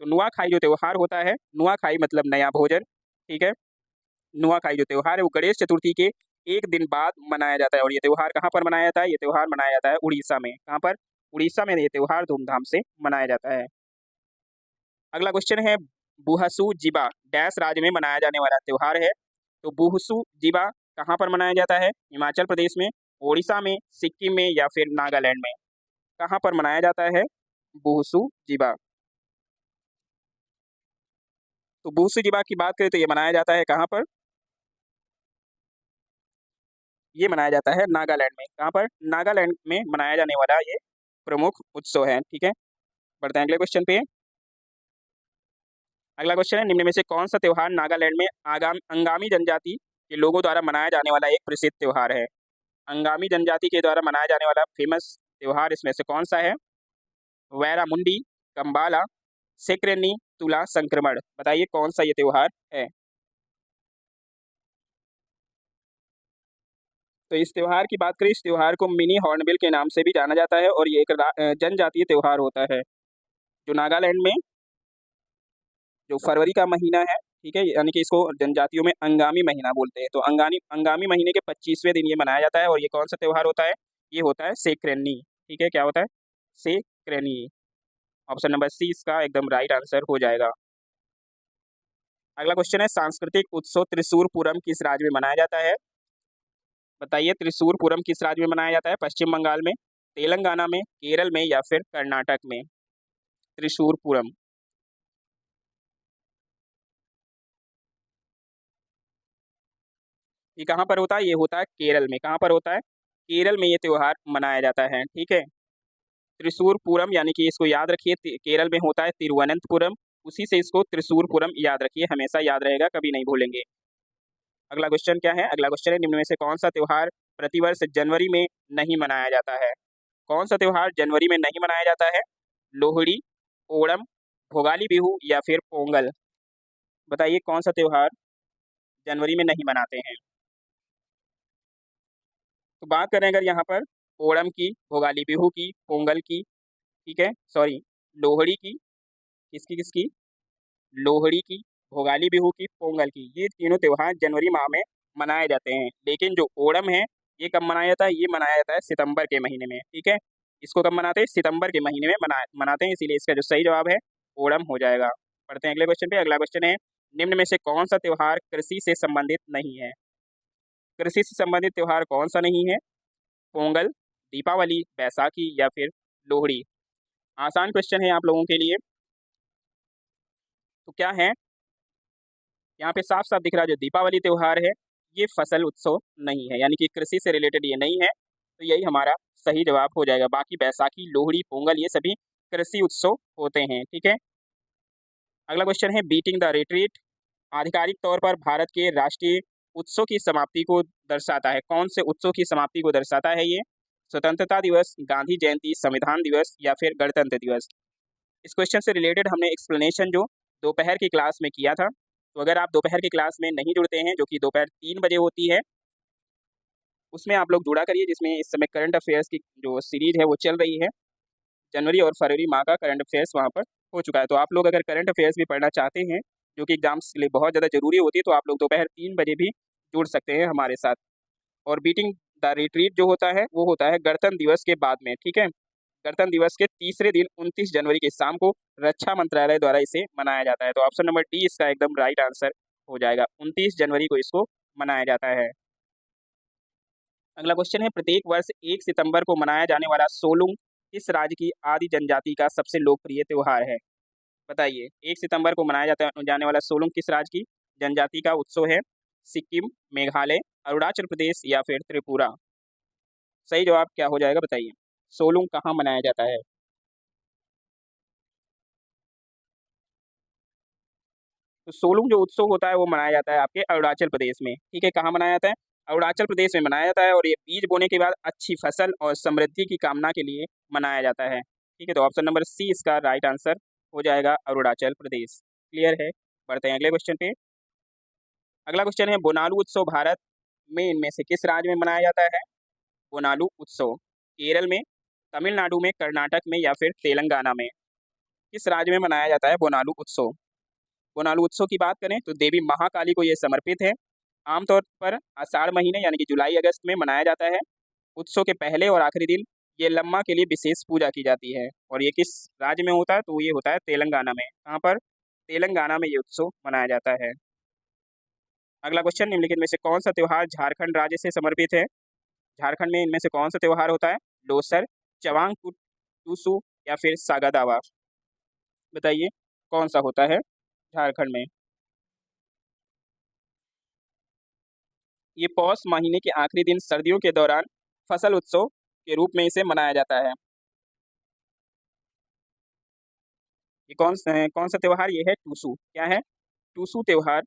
तो नुआखाई जो त्योहार होता है, नुआखाई मतलब नया भोजन, ठीक है। नुआखाई जो त्योहार है वो गणेश चतुर्थी के एक दिन बाद मनाया जाता है। और ये त्योहार कहाँ पर मनाया जाता है? ये त्योहार मनाया जाता है उड़ीसा में। कहाँ पर? उड़ीसा में ये त्योहार धूमधाम से मनाया जाता है। अगला क्वेश्चन है, बुहसु जिबा डैश राज्य में मनाया जाने वाला त्योहार है? तो बुहसु जिबा कहाँ पर मनाया जाता है? हिमाचल प्रदेश में, उड़ीसा में, सिक्किम में या फिर नागालैंड में? कहाँ पर मनाया जाता है बुहसु जिबा? तो बुहसु जिबा की बात करें तो ये मनाया जाता है कहाँ पर? ये मनाया जाता है नागालैंड में। कहाँ पर? नागालैंड में मनाया जाने वाला ये प्रमुख उत्सव है, ठीक है। बढ़ते हैं अगले क्वेश्चन पे। अगला क्वेश्चन है, निम्न में से कौन सा त्योहार नागालैंड में अंगामी जनजाति के लोगों द्वारा मनाया जाने वाला एक प्रसिद्ध त्योहार है? अंगामी जनजाति के द्वारा मनाया जाने वाला फेमस त्योहार इसमें से कौन सा है? वैरामुंडी, कंबाला, सेक्रेनी, तुला संक्रमण। बताइए कौन सा ये त्योहार है? तो इस त्योहार की बात करें, इस त्योहार को मिनी हॉर्नबिल के नाम से भी जाना जाता है और ये एक जनजातीय त्योहार होता है जो नागालैंड में जो फरवरी का महीना है, ठीक है, यानी कि इसको जनजातियों में अंगामी महीना बोलते हैं। तो अंगामी अंगामी महीने के 25वें दिन ये मनाया जाता है और ये कौन सा त्योहार होता है? ये होता है सेक्रेनी। ठीक है, क्या होता है? सेक्रेनी। ऑप्शन नंबर सी इसका एकदम राइट आंसर हो जाएगा। अगला क्वेश्चन है, सांस्कृतिक उत्सव त्रिशूर पूरम किस राज्य में मनाया जाता है? बताइए त्रिशूर पूरम किस राज्य में मनाया जाता है? पश्चिम बंगाल में, तेलंगाना में, केरल में या फिर कर्नाटक में? त्रिशूर पूरम ये कहाँ पर होता है? ये होता है केरल में। कहाँ पर होता है? केरल में ये त्योहार मनाया जाता है। ठीक है, त्रिशूर पूरम यानी कि इसको याद रखिए, केरल में होता है तिरुवनंतपुरम, उसी से इसको त्रिशूर पूरम याद रखिए, हमेशा याद रहेगा, कभी नहीं भूलेंगे। अगला क्वेश्चन क्या है? अगला क्वेश्चन है, निम्न में से कौन सा त्योहार प्रतिवर्ष जनवरी में नहीं मनाया जाता है? कौन सा त्योहार जनवरी में नहीं मनाया जाता है? लोहड़ी, ओणम, भोगाली बिहू या फिर पोंगल? बताइए कौन सा त्योहार जनवरी में नहीं मनाते हैं? तो बात करें अगर यहाँ पर ओणम की, भोगाली बिहू की, पोंगल की, ठीक है, सॉरी, लोहड़ी की, किसकी किसकी? लोहड़ी की, भोगाली बिहू की, पोंगल की, ये तीनों त्योहार जनवरी माह में मनाए जाते हैं। लेकिन जो ओणम है ये कब मनाया जाता है? ये मनाया जाता है सितंबर के महीने में। ठीक है, इसको कब मनाते हैं? सितंबर के महीने में मनाते हैं, इसीलिए इसका जो सही जवाब है ओणम हो जाएगा। पढ़ते हैं अगले क्वेश्चन पे। अगला क्वेश्चन है, निम्न में से कौन सा त्योहार कृषि से संबंधित नहीं है? कृषि से संबंधित त्योहार कौन सा नहीं है? पोंगल, दीपावली, बैसाखी या फिर लोहड़ी? आसान क्वेश्चन है आप लोगों के लिए। तो क्या है? यहाँ पे साफ साफ दिख रहा है, जो दीपावली त्योहार है ये फसल उत्सव नहीं है, यानी कि कृषि से रिलेटेड ये नहीं है, तो यही हमारा सही जवाब हो जाएगा। बाकी बैसाखी, लोहड़ी, पोंगल ये सभी कृषि उत्सव होते हैं। ठीक है, अगला क्वेश्चन है, बीटिंग द रिट्रीट आधिकारिक तौर पर भारत के राष्ट्रीय उत्सव की समाप्ति को दर्शाता है? कौन से उत्सव की समाप्ति को दर्शाता है ये? स्वतंत्रता दिवस, गांधी जयंती, संविधान दिवस या फिर गणतंत्र दिवस? इस क्वेश्चन से रिलेटेड हमने एक्सप्लेनेशन जो दोपहर की क्लास में किया था, तो अगर आप दोपहर की क्लास में नहीं जुड़ते हैं, जो कि दोपहर 3 बजे होती है, उसमें आप लोग जुड़ा करिए, जिसमें इस समय करंट अफेयर्स की जो सीरीज है वो चल रही है। जनवरी और फरवरी माह का करंट अफेयर्स वहाँ पर हो चुका है। तो आप लोग अगर करंट अफेयर्स भी पढ़ना चाहते हैं, जो कि एग्जाम्स के लिए बहुत ज़्यादा जरूरी होती है, तो आप लोग दोपहर 3 बजे भी जुड़ सकते हैं हमारे साथ। और बीटिंग द रिट्रीट जो होता है वो होता है गणतंत्र दिवस के बाद में। ठीक है, गणतंत्र दिवस के तीसरे दिन 29 जनवरी की शाम को रक्षा मंत्रालय द्वारा इसे मनाया जाता है। तो ऑप्शन नंबर डी इसका एकदम राइट आंसर हो जाएगा। 29 जनवरी को इसको मनाया जाता है। अगला क्वेश्चन है, प्रत्येक वर्ष 1 सितंबर को मनाया जाने वाला सोलुंग किस राज्य की आदि जनजाति का सबसे लोकप्रिय त्योहार है? बताइए, 1 सितंबर को मनाया जाने वाला सोलुंग किस राज्य की जनजाति का उत्सव है? सिक्किम, मेघालय, अरुणाचल प्रदेश या फिर त्रिपुरा? सही जवाब क्या हो जाएगा बताइए? सोलुंग कहाँ मनाया जाता है? तो सोलुंग जो उत्सव होता है वो मनाया जाता है आपके अरुणाचल प्रदेश में। ठीक है, कहाँ मनाया जाता है? अरुणाचल प्रदेश में मनाया जाता है और ये बीज बोने के बाद अच्छी फसल और समृद्धि की कामना के लिए मनाया जाता है। ठीक है, तो ऑप्शन नंबर सी इसका राइट आंसर हो जाएगा, अरुणाचल प्रदेश। क्लियर है? बढ़ते हैं अगले क्वेश्चन पे। अगला क्वेश्चन है, बोनालू उत्सव भारत में इनमें से किस राज्य में मनाया जाता है? बोनालू उत्सव केरल में, तमिलनाडु में, कर्नाटक में या फिर तेलंगाना में? किस राज्य में मनाया जाता है बोनालू उत्सव? बोनालू उत्सव की बात करें तो देवी महाकाली को ये समर्पित है। आमतौर पर आषाढ़ महीने यानी कि जुलाई अगस्त में मनाया जाता है। उत्सव के पहले और आखिरी दिन ये लम्मा के लिए विशेष पूजा की जाती है। और ये किस राज्य में होता है? तो ये होता है तेलंगाना में। कहाँ पर? तेलंगाना में ये उत्सव मनाया जाता है। अगला क्वेश्चन, निम्नलिखित में से कौन सा त्योहार झारखंड राज्य से समर्पित है? झारखंड में इनमें से कौन सा त्योहार होता है? लोसर, चवांग टूसू या फिर सागा दावा? बताइए कौन सा होता है झारखंड में? ये पौष महीने के आखिरी दिन सर्दियों के दौरान फसल उत्सव के रूप में इसे मनाया जाता है। ये कौन सा त्योहार ये है? टूसू। क्या है? टूसू त्योहार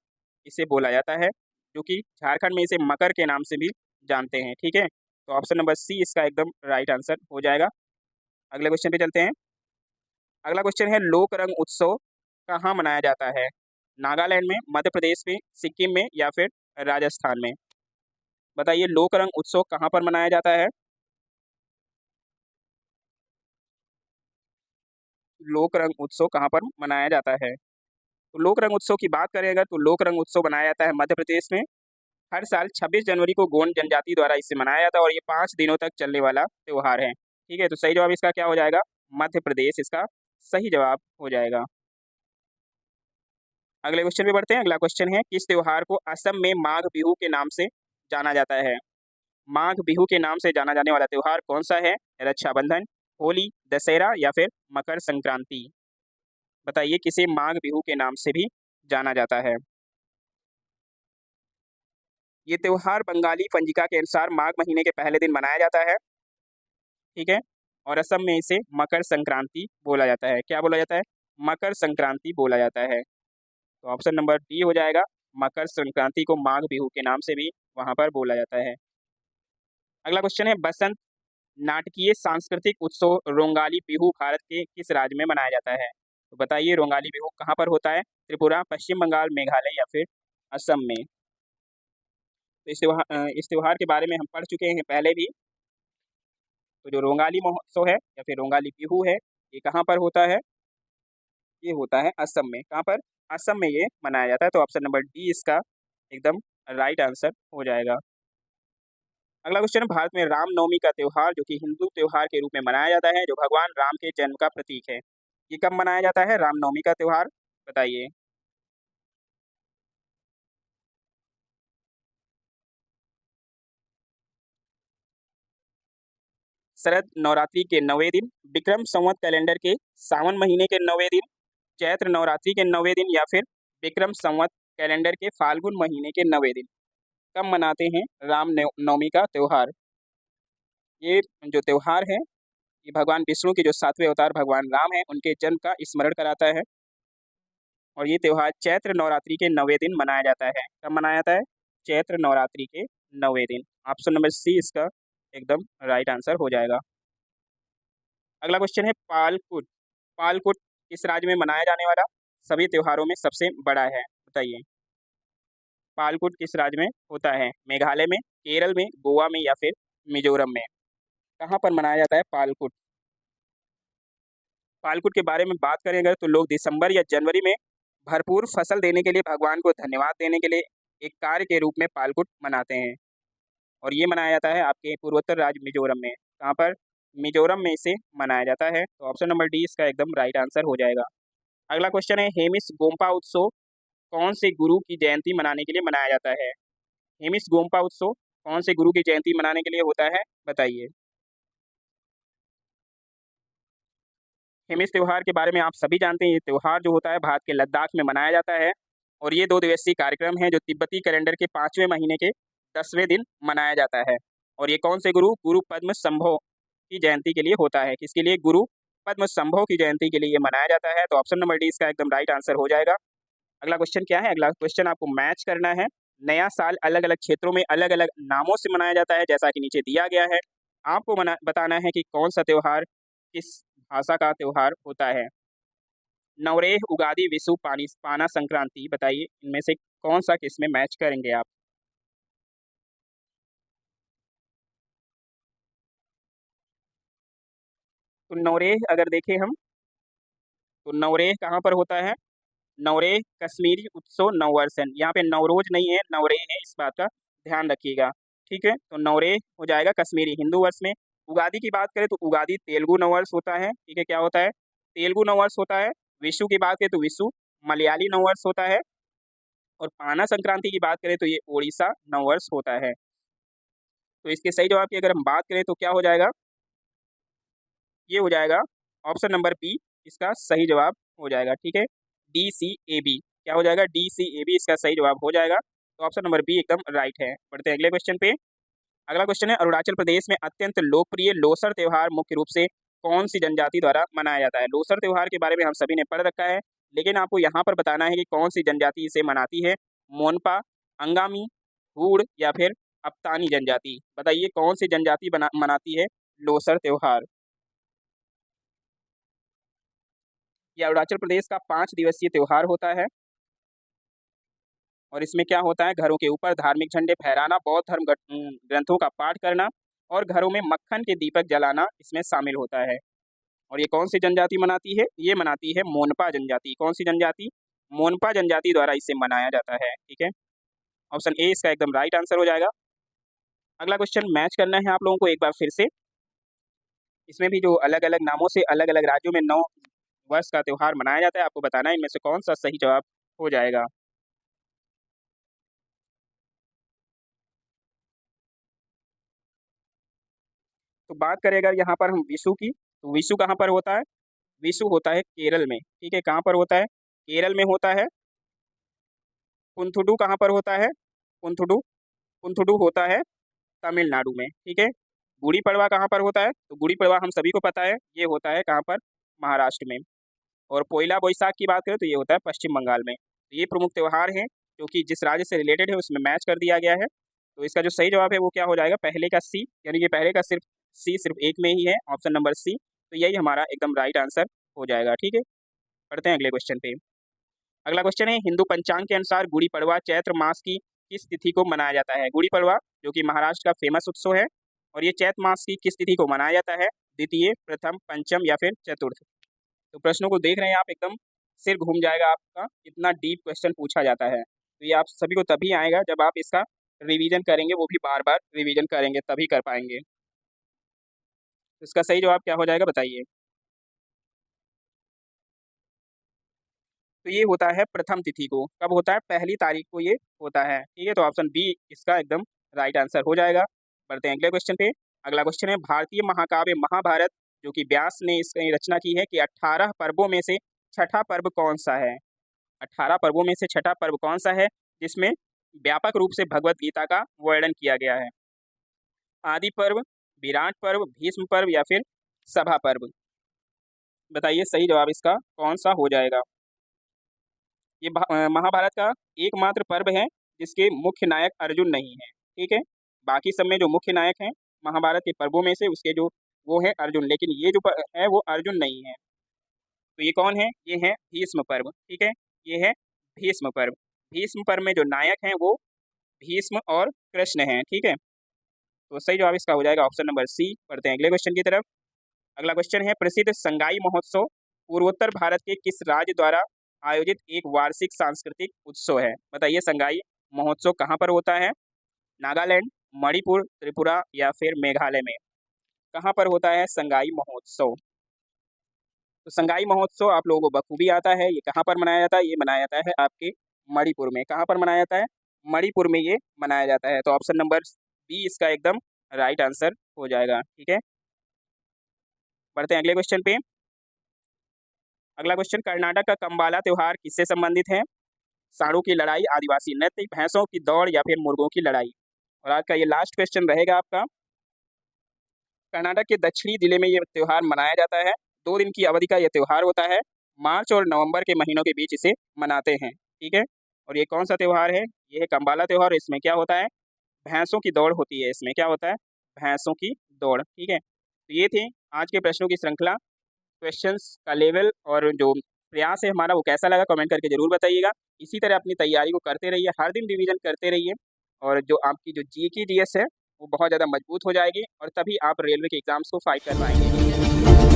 इसे बोला जाता है, जो कि झारखंड में इसे मकर के नाम से भी जानते हैं। ठीक है, तो ऑप्शन नंबर सी इसका एकदम राइट आंसर हो जाएगा। अगले क्वेश्चन पे चलते हैं। अगला क्वेश्चन है लोक रंग उत्सव कहाँ मनाया जाता है? नागालैंड में, मध्य प्रदेश में, सिक्किम में या फिर राजस्थान में? बताइए लोक रंग उत्सव कहाँ पर मनाया जाता है? लोक रंग उत्सव कहाँ पर मनाया जाता है? तो लोक रंग उत्सव की बात करें अगर, तो लोक रंग उत्सव मनाया जाता है मध्य प्रदेश में। हर साल 26 जनवरी को गोंड जनजाति द्वारा इसे मनाया जाता है और ये 5 दिनों तक चलने वाला त्योहार है। ठीक है, तो सही जवाब इसका क्या हो जाएगा? मध्य प्रदेश इसका सही जवाब हो जाएगा। अगले क्वेश्चन पे बढ़ते हैं। अगला क्वेश्चन है किस त्योहार को असम में माघ बिहू के नाम से जाना जाता है? माघ बिहू के नाम से जाना जाने वाला त्योहार कौन सा है? रक्षाबंधन, होली, दशहरा या फिर मकर संक्रांति? बताइए किसे माघ बिहू के नाम से भी जाना जाता है? ये त्योहार बंगाली पंजिका के अनुसार माघ महीने के पहले दिन मनाया जाता है। ठीक है, और असम में इसे मकर संक्रांति बोला जाता है। क्या बोला जाता है? मकर संक्रांति बोला जाता है। तो ऑप्शन नंबर डी हो जाएगा। मकर संक्रांति को माघ बिहू के नाम से भी वहां पर बोला जाता है। अगला क्वेश्चन है बसंत नाटकीय सांस्कृतिक उत्सव रोंगाली बिहू भारत के किस राज्य में मनाया जाता है? तो बताइए रोंगाली बिहू कहाँ पर होता है? त्रिपुरा, पश्चिम बंगाल, मेघालय या फिर असम में? तो इस त्योहार के बारे में हम पढ़ चुके हैं पहले भी। तो जो रोंगाली महोत्सव है या फिर रोंगाली बिहू है, ये कहाँ पर होता है? ये होता है असम में। कहाँ पर? असम में ये मनाया जाता है। तो ऑप्शन नंबर डी इसका एकदम राइट आंसर हो जाएगा। अगला क्वेश्चन है भारत में रामनवमी का त्योहार जो कि हिंदू त्योहार के रूप में मनाया जाता है, जो भगवान राम के जन्म का प्रतीक है, ये कब मनाया जाता है रामनवमी का त्योहार? बताइए। शरद नवरात्रि के 9वें दिन, विक्रम संवत कैलेंडर के सावन महीने के 9वें दिन, चैत्र नवरात्रि के 9वें दिन या फिर विक्रम संवत कैलेंडर के फाल्गुन महीने के 9वें दिन? कब मनाते हैं राम नवमी का त्योहार? ये जो त्योहार है, ये भगवान विष्णु के जो 7वें अवतार भगवान राम हैं उनके जन्म का स्मरण कराता है। और ये त्योहार चैत्र नवरात्रि के 9वें दिन मनाया जाता है। कब मनाया जाता है? चैत्र नवरात्रि के 9वें दिन। ऑप्शन नंबर सी इसका एकदम राइट आंसर हो जाएगा। अगला क्वेश्चन है पालकुट। पालकुट किस राज्य में मनाया जाने वाला सभी त्योहारों में सबसे बड़ा है? बताइए। पालकुट किस राज्य में होता है? मेघालय में, केरल में, गोवा में या फिर मिजोरम में? कहाँ पर मनाया जाता है पालकुट? पालकुट के बारे में बात करें अगर, तो लोग दिसंबर या जनवरी में भरपूर फसल देने के लिए भगवान को धन्यवाद देने के लिए एक कार्य के रूप में पालकुट मनाते हैं। और ये मनाया जाता है आपके पूर्वोत्तर राज्य मिजोरम में। कहाँ पर? मिजोरम में इसे मनाया जाता है। तो ऑप्शन नंबर डी इसका एकदम राइट आंसर हो जाएगा। अगला क्वेश्चन है हेमिस गोम्पा उत्सव कौन से गुरु की जयंती मनाने के लिए मनाया जाता है? हेमिस गोम्पा उत्सव कौन से गुरु की जयंती मनाने के लिए होता है? बताइए। हेमिस त्योहार के बारे में आप सभी जानते हैं। ये त्योहार जो होता है भारत के लद्दाख में मनाया जाता है और ये 2 दिवसीय कार्यक्रम है जो तिब्बती कैलेंडर के 5वें महीने के 10वें दिन मनाया जाता है। और ये कौन से गुरु? गुरु पद्म संभव की जयंती के लिए होता है। किसके लिए? गुरु पद्म संभव की जयंती के लिए ये मनाया जाता है। तो ऑप्शन नंबर डी इसका एकदम राइट आंसर हो जाएगा। अगला क्वेश्चन क्या है? अगला क्वेश्चन आपको मैच करना है। नया साल अलग अलग क्षेत्रों में अलग अलग नामों से मनाया जाता है जैसा कि नीचे दिया गया है। आपको बताना है कि कौन सा त्योहार किस भाषा का त्योहार होता है। नवरेह, उगादी, विशु, पाना संक्रांति, बताइए इनमें से कौन सा किस में मैच करेंगे आप? तो नवरेह अगर देखें हम, तो नवरेह कहाँ पर होता है? नवरेह कश्मीरी उत्सव नववर्ष है। यहाँ पे नवरोज नहीं है, नवरेह है, इस बात का ध्यान रखिएगा। ठीक है, तो नवरेह हो जाएगा कश्मीरी हिंदू वर्ष में। उगादी की बात करें तो उगादी तेलुगु नववर्ष होता है। ठीक है, क्या होता है? तेलुगु नववर्ष होता है। विशु की बात करें तो विशु मलयाली नववर्ष होता है। और पाना संक्रांति की बात करें तो ये ओडिशा नववर्ष होता है। तो इसके सही जवाब की अगर हम बात करें तो क्या हो जाएगा? ये हो जाएगा ऑप्शन नंबर बी इसका सही जवाब हो जाएगा। ठीक है, डी सी ए बी क्या हो जाएगा? डी सी ए बी इसका सही जवाब हो जाएगा। तो ऑप्शन नंबर बी एकदम राइट है। बढ़ते हैं अगले क्वेश्चन पे। अगला क्वेश्चन है अरुणाचल प्रदेश में अत्यंत लोकप्रिय लोसर त्योहार मुख्य रूप से कौन सी जनजाति द्वारा मनाया जाता है? लोसर त्योहार के बारे में हम सभी ने पढ़ रखा है, लेकिन आपको यहाँ पर बताना है कि कौन सी जनजाति इसे मनाती है। मोनपा, अंगामी, हूड़ या फिर अप्तानी जनजाति। बताइए कौन सी जनजाति मनाती है लोसर त्योहार? यह अरुणाचल प्रदेश का 5 दिवसीय त्योहार होता है और इसमें क्या होता है, घरों के ऊपर धार्मिक झंडे फहराना, बौद्ध धर्म ग्रंथों का पाठ करना और घरों में मक्खन के दीपक जलाना इसमें शामिल होता है। और ये कौन सी जनजाति मनाती है? ये मनाती है मोनपा जनजाति। कौन सी जनजाति? मोनपा जनजाति द्वारा इसे मनाया जाता है। ठीक है, ऑप्शन ए इसका एकदम राइट आंसर हो जाएगा। अगला क्वेश्चन मैच करना है आप लोगों को एक बार फिर से। इसमें भी जो अलग अलग नामों से अलग अलग राज्यों में 9 वर्ष का त्योहार मनाया जाता है, आपको बताना है इनमें से कौन सा सही जवाब हो जाएगा। तो बात करें अगर यहाँ पर हम विशु की, तो विशु कहाँ पर होता है? विशु होता है केरल में। ठीक है, कहाँ पर होता है? केरल में होता है। पुंथुडू कहाँ पर होता है? पुंथुडू पुंथुडू होता है तमिलनाडु में। ठीक है, गुड़ी पड़वा कहाँ पर होता है? तो गुड़ी पड़वा हम सभी को पता है, ये होता है कहाँ पर? महाराष्ट्र में। और पोइला बोईसाख की बात करें तो ये होता है पश्चिम बंगाल में। तो ये प्रमुख त्योहार हैं जो कि जिस राज्य से रिलेटेड है उसमें मैच कर दिया गया है। तो इसका जो सही जवाब है वो क्या हो जाएगा? पहले का सी, यानी कि पहले का सिर्फ सी सिर्फ एक में ही है, ऑप्शन नंबर सी। तो यही हमारा एकदम राइट आंसर हो जाएगा। ठीक है, पढ़ते हैं अगले क्वेश्चन पे। अगला क्वेश्चन है, हिंदू पंचांग के अनुसार गुड़ी पड़वा चैत्र मास की किस तिथि को मनाया जाता है? गुड़ी पड़वा जो कि महाराष्ट्र का फेमस उत्सव है, और ये चैत्र मास की किस तिथि को मनाया जाता है? द्वितीय, प्रथम, पंचम या फिर चतुर्थ? तो प्रश्नों को देख रहे हैं आप, एकदम सिर घूम जाएगा आपका, इतना डीप क्वेश्चन पूछा जाता है। तो ये आप सभी को तभी आएगा जब आप इसका रिवीजन करेंगे, वो भी बार बार रिवीजन करेंगे तभी कर पाएंगे। तो इसका सही जवाब क्या हो जाएगा बताइए? तो ये होता है प्रथम तिथि को। कब होता है? पहली तारीख को ये होता है। ठीक है, तो ऑप्शन बी इसका एकदम राइट आंसर हो जाएगा। बढ़ते हैं अगले क्वेश्चन पे। अगला क्वेश्चन है, भारतीय महाकाव्य महाभारत जो कि व्यास ने इसकी रचना की है कि 18 पर्वों में से छठा पर्व कौन सा है? 18 पर्वों में से छठा पर्व कौन सा है जिसमें व्यापक रूप से भगवत गीता का वर्णन किया गया है? आदि पर्व, विराट पर्व, भीष्म पर्व या फिर सभा पर्व? बताइए सही जवाब इसका कौन सा हो जाएगा? ये महाभारत का एकमात्र पर्व है जिसके मुख्य नायक अर्जुन नहीं है। ठीक है, बाकी सब में जो मुख्य नायक हैं महाभारत के पर्वों में से उसके जो वो है अर्जुन, लेकिन ये जो है वो अर्जुन नहीं है। तो ये कौन है? ये है भीष्म पर्व। ठीक है, ये है भीष्म पर्व। भीष्म पर्व में जो नायक हैं वो भीष्म और कृष्ण हैं। ठीक है, तो सही जवाब इसका हो जाएगा ऑप्शन नंबर सी। पढ़ते हैं अगले क्वेश्चन की तरफ। अगला क्वेश्चन है, प्रसिद्ध संगाई महोत्सव पूर्वोत्तर भारत के किस राज्य द्वारा आयोजित एक वार्षिक सांस्कृतिक उत्सव है? बताइए संगाई महोत्सव कहाँ पर होता है? नागालैंड, मणिपुर, त्रिपुरा या फिर मेघालय में? कहाँ पर होता है संगाई महोत्सव? तो संगाई महोत्सव आप लोगों को बखूबी आता है। ये कहाँ पर मनाया जाता है? ये मनाया जाता है आपके मणिपुर में। कहाँ पर मनाया जाता है? मणिपुर में ये मनाया जाता है। तो ऑप्शन नंबर बी इसका एकदम राइट आंसर हो जाएगा। ठीक है, बढ़ते हैं अगले क्वेश्चन पे। अगला क्वेश्चन, कर्नाटक का कंबाला त्योहार किससे संबंधित है? सांडों की लड़ाई, आदिवासी नृत्य, भैंसों की दौड़ या फिर मुर्गों की लड़ाई? और आज का ये लास्ट क्वेश्चन रहेगा आपका। कर्नाटक के दक्षिणी जिले में ये त्यौहार मनाया जाता है। 2 दिन की अवधि का ये त्यौहार होता है। मार्च और नवंबर के महीनों के बीच इसे मनाते हैं। ठीक है, और ये कौन सा त्यौहार है? ये है कंबाला त्यौहार। इसमें क्या होता है? भैंसों की दौड़ होती है। इसमें क्या होता है? भैंसों की दौड़। ठीक है, तो ये थे आज के प्रश्नों की श्रृंखला। क्वेश्चंस का लेवल और जो प्रयास है हमारा वो कैसा लगा कमेंट करके ज़रूर बताइएगा। इसी तरह अपनी तैयारी को करते रहिए, हर दिन रिवीजन करते रहिए, और जो आपकी जो जीके जीएस है वो बहुत ज़्यादा मजबूत हो जाएगी और तभी आप रेलवे के एग्ज़ाम्स को फाइट कर पाएंगे।